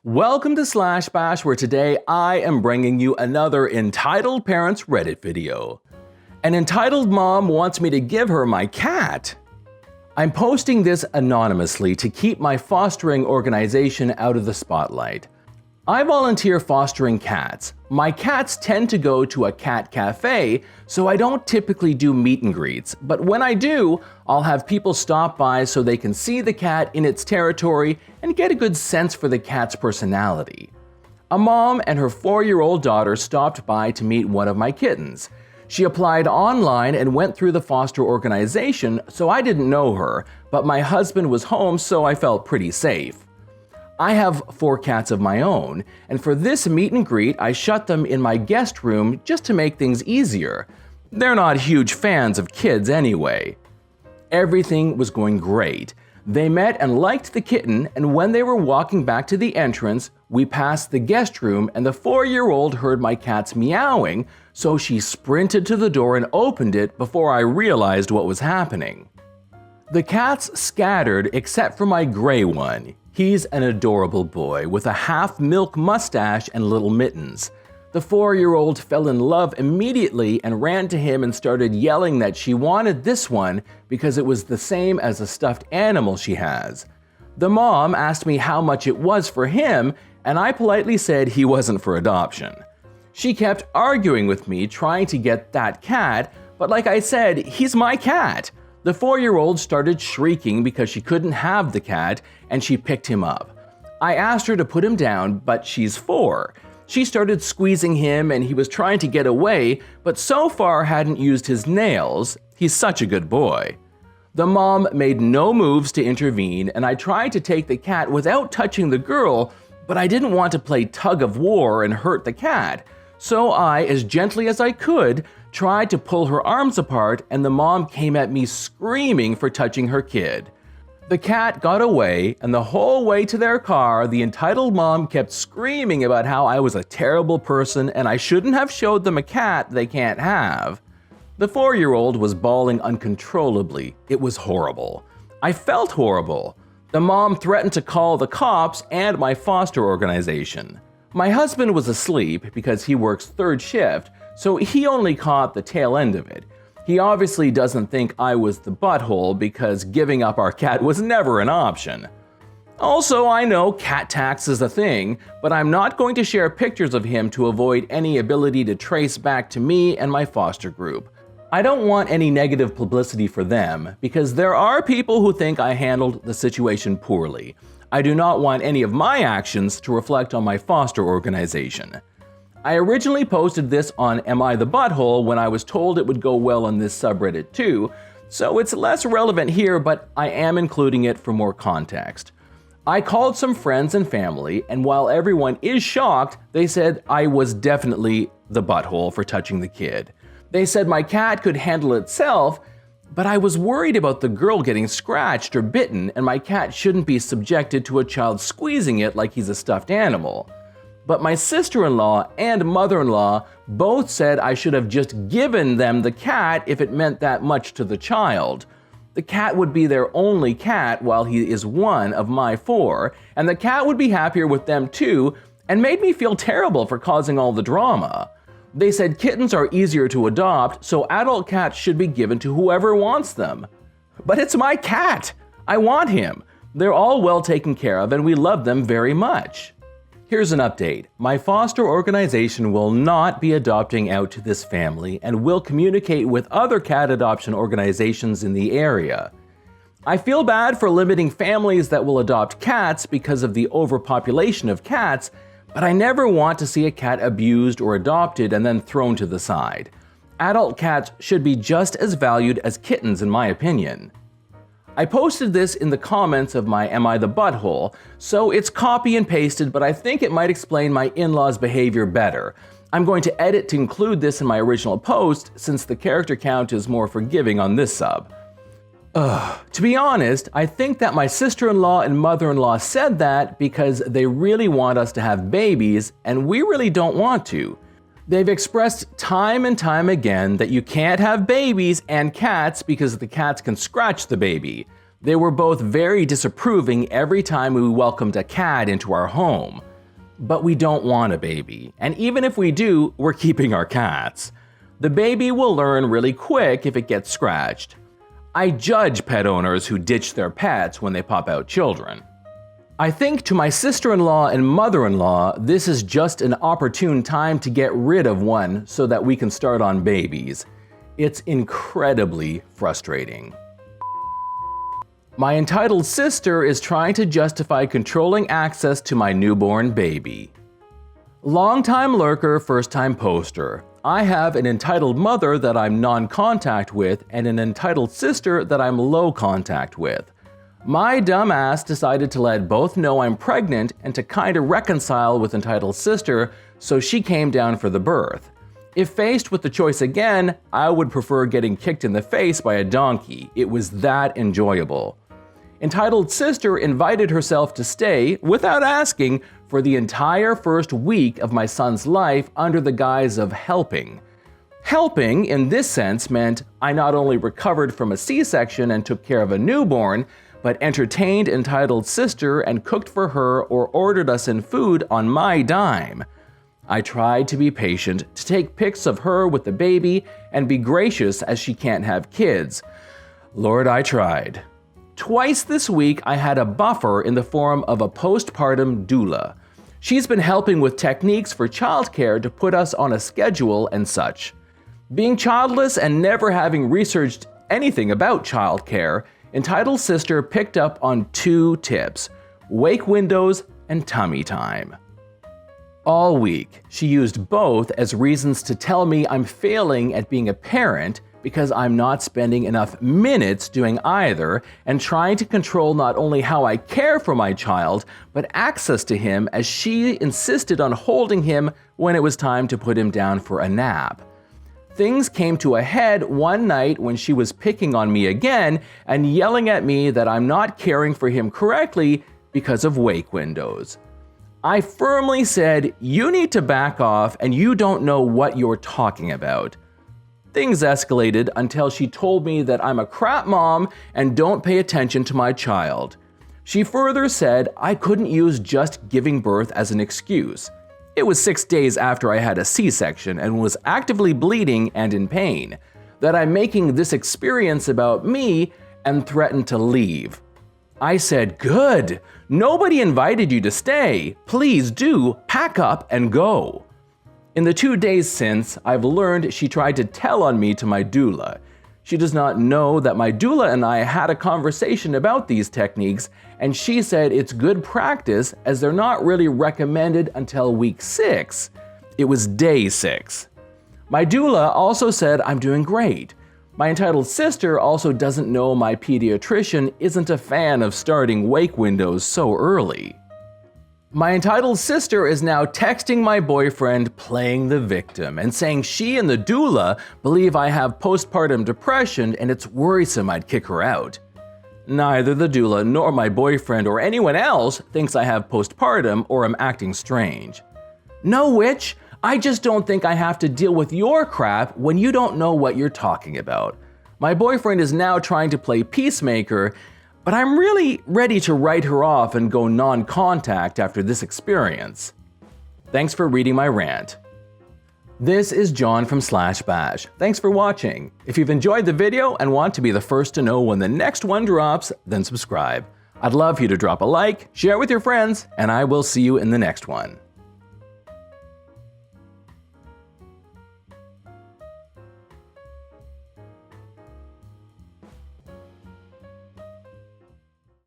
Welcome to Slash Bash, where today I am bringing you another Entitled Parents Reddit video. An entitled mom wants me to give her my cat. I'm posting this anonymously to keep my fostering organization out of the spotlight. I volunteer fostering cats. My cats tend to go to a cat cafe, so I don't typically do meet and greets, but when I do, I'll have people stop by so they can see the cat in its territory and get a good sense for the cat's personality. A mom and her 4-year-old daughter stopped by to meet one of my kittens. She applied online and went through the foster organization, so I didn't know her, but my husband was home, so I felt pretty safe. I have 4 cats of my own, and for this meet and greet, I shut them in my guest room just to make things easier. They're not huge fans of kids anyway. Everything was going great. They met and liked the kitten, and when they were walking back to the entrance, we passed the guest room and the 4-year-old heard my cats meowing, so she sprinted to the door and opened it before I realized what was happening. The cats scattered except for my gray one. He's an adorable boy with a half-milk mustache and little mittens. The 4-year-old fell in love immediately and ran to him and started yelling that she wanted this one because it was the same as a stuffed animal she has. The mom asked me how much it was for him, and I politely said he wasn't for adoption. She kept arguing with me, trying to get that cat, but like I said, he's my cat. The 4-year-old started shrieking because she couldn't have the cat, and she picked him up. I asked her to put him down, but she's 4. She started squeezing him and he was trying to get away, but so far hadn't used his nails. He's such a good boy. The mom made no moves to intervene, and I tried to take the cat without touching the girl, but I didn't want to play tug of war and hurt the cat. So I, as gently as I could, tried to pull her arms apart, and the mom came at me screaming for touching her kid. The cat got away, and the whole way to their car, the entitled mom kept screaming about how I was a terrible person and I shouldn't have showed them a cat they can't have. The 4-year-old was bawling uncontrollably. It was horrible. I felt horrible. The mom threatened to call the cops and my foster organization. My husband was asleep because he works 3rd shift, so he only caught the tail end of it. He obviously doesn't think I was the butthole because giving up our cat was never an option. Also, I know cat tax is a thing, but I'm not going to share pictures of him to avoid any ability to trace back to me and my foster group. I don't want any negative publicity for them because there are people who think I handled the situation poorly. I do not want any of my actions to reflect on my foster organization. I originally posted this on Am I the Butthole when I was told it would go well on this subreddit too, so it's less relevant here, but I am including it for more context. I called some friends and family, and while everyone is shocked, they said I was definitely the butthole for touching the kid. They said my cat could handle itself, but I was worried about the girl getting scratched or bitten, and my cat shouldn't be subjected to a child squeezing it like he's a stuffed animal. But my sister-in-law and mother-in-law both said I should have just given them the cat if it meant that much to the child. The cat would be their only cat while he is one of my 4, and the cat would be happier with them too, and made me feel terrible for causing all the drama. They said kittens are easier to adopt, so adult cats should be given to whoever wants them. But it's my cat! I want him! They're all well taken care of and we love them very much. Here's an update. My foster organization will not be adopting out to this family and will communicate with other cat adoption organizations in the area. I feel bad for limiting families that will adopt cats because of the overpopulation of cats, but I never want to see a cat abused or adopted and then thrown to the side. Adult cats should be just as valued as kittens in my opinion. I posted this in the comments of my Am I the Butthole, so it's copy and pasted, but I think it might explain my in-laws' behavior better. I'm going to edit to include this in my original post since the character count is more forgiving on this sub. To be honest, I think that my sister-in-law and mother-in-law said that because they really want us to have babies, and we really don't want to. They've expressed time and time again that you can't have babies and cats because the cats can scratch the baby. They were both very disapproving every time we welcomed a cat into our home. But we don't want a baby, and even if we do, we're keeping our cats. The baby will learn really quick if it gets scratched. I judge pet owners who ditch their pets when they pop out children. I think to my sister-in-law and mother-in-law, this is just an opportune time to get rid of one so that we can start on babies. It's incredibly frustrating. My entitled sister is trying to justify controlling access to my newborn baby. Long-time lurker, first-time poster. I have an entitled mother that I'm non-contact with and an entitled sister that I'm low contact with. My dumbass decided to let both know I'm pregnant and to kinda reconcile with entitled sister, so she came down for the birth. If faced with the choice again, I would prefer getting kicked in the face by a donkey. It was that enjoyable. Entitled sister invited herself to stay, without asking, for the entire first week of my son's life under the guise of helping. Helping, in this sense, meant I not only recovered from a C-section and took care of a newborn, but entertained entitled sister and cooked for her or ordered us in food on my dime. I tried to be patient, to take pics of her with the baby, and be gracious as she can't have kids. Lord, I tried. Twice this week, I had a buffer in the form of a postpartum doula. She's been helping with techniques for childcare to put us on a schedule and such. Being childless and never having researched anything about childcare, entitled sister picked up on 2 tips: wake windows and tummy time. All week, she used both as reasons to tell me I'm failing at being a parent because I'm not spending enough minutes doing either and trying to control not only how I care for my child, but access to him as she insisted on holding him when it was time to put him down for a nap. Things came to a head one night when she was picking on me again and yelling at me that I'm not caring for him correctly because of wake windows. I firmly said, "You need to back off and you don't know what you're talking about." Things escalated until she told me that I'm a crap mom and don't pay attention to my child. She further said I couldn't use just giving birth as an excuse. It was 6 days after I had a C-section and was actively bleeding and in pain, that I'm making this experience about me, and threatened to leave. I said, "Good. Nobody invited you to stay. Please do pack up and go." In the 2 days since, I've learned she tried to tell on me to my doula. She does not know that my doula and I had a conversation about these techniques, and she said it's good practice as they're not really recommended until week 6. It was day 6. My doula also said I'm doing great. My entitled sister also doesn't know my pediatrician isn't a fan of starting wake windows so early. My entitled sister is now texting my boyfriend playing the victim and saying she and the doula believe I have postpartum depression and it's worrisome I'd kick her out. Neither the doula nor my boyfriend or anyone else thinks I have postpartum or am acting strange. No, witch, I just don't think I have to deal with your crap when you don't know what you're talking about. My boyfriend is now trying to play peacemaker, but I'm really ready to write her off and go non-contact after this experience. Thanks for reading my rant. This is John from /bash. Thanks for watching. If you've enjoyed the video and want to be the first to know when the next one drops, then subscribe. I'd love for you to drop a like, share with your friends, and I will see you in the next one.